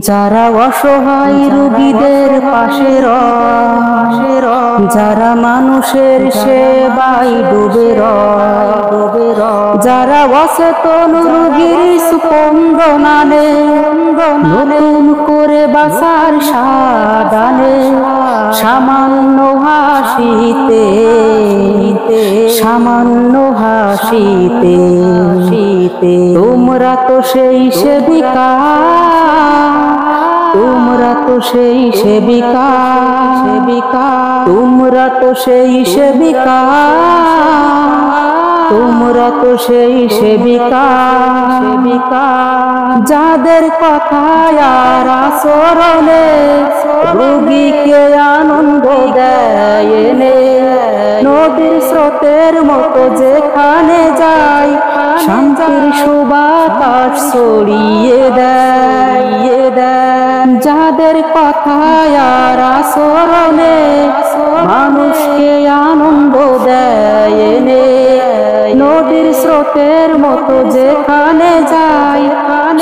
যারা অসহায় রোগীদের পাশে রয়, যারা মানুষের সেবায় ডুবে রয়, যারা অচেতন রোগীর স্পন্দনানে নতুন করে বাঁচার সাদানে সামান্য হাসিতে তোমরা তো সেই সেবিকা, তোমরা তো সেই সেবিকা, তোমরা তো সেই সেবিকা, তোমরা তো সেই সেবিকা, যাদের কথায় আর আচরণে রোগীকে আনন্দ দেয় এনে নদীর স্রোতের মতো যেখানে যায় শান্তির সুবাতাস ছড়িয়ে দেয়, যাদের কথায় আর আচরণে মানুষকে আনন্দ দেয় এনে নদীর স্রোতের মতো যেখানে যায়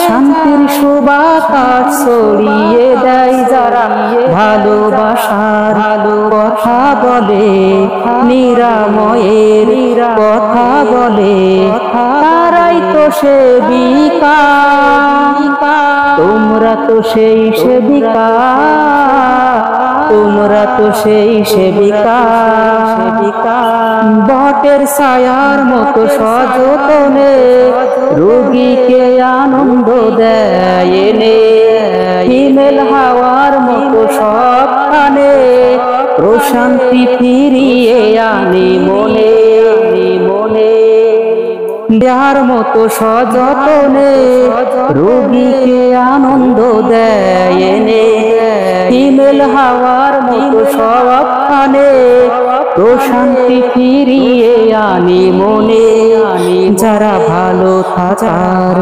শান্তির সুবাতাস ছড়িয়ে দেয়। যারা ভালোবাসার কথা বলে, নিরাময়ের কথা বলে, তারাই তো সেবিকা, তোমরা তো সেই সেবিকা, তোমরা তো সেই সেবিকা। বটের ছায়ার মতো সযতনে রোগীকে আনন্দ দেয় এনে হিমেল হাওয়ার মতো সবখানে প্রশান্তি ফিরিয়ে আনে মনে, দেয়ার মতো সযতনে রোগীকে আনন্দ দেয় এনে হিমেল হাওয়ার মতো সবখানে প্রশান্তি ফিরিয়ে আনে মনে। যারা ভালো থাকার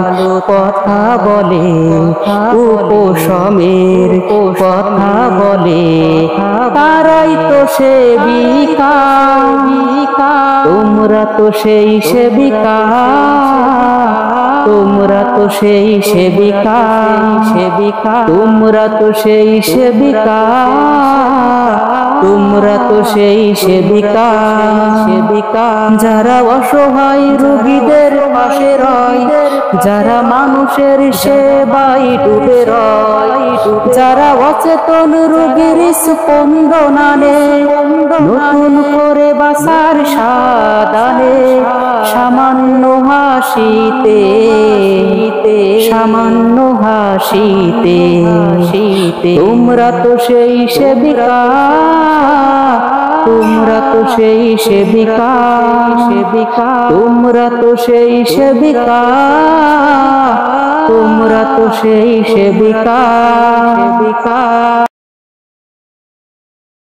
কথা বলে, উপশমের কথা বলে, তারাই তো সেবিকা, তোমরা তো সেই সেবিকা, তোমরা তো সেই সেবিকা, তোমরা তো সেই সেবিকা, তোমরা তো সেই সেবিকা। যারা অসহায় রোগীদের পাশে রয়, যারা মানুষের সেবায় ডুবে রয়, যারা অচেতন রোগীর স্পন্দনানে নতুন করে বাঁচার সাদানে সামান্য হাসিতে, সামান্য হাসিতে, তোমরা তো সেই সেবিকা, তোমরা তো সেই সেবিকা, তোমরা তো সেই সেবিকা, তোমরা তো সেই সেবিকা।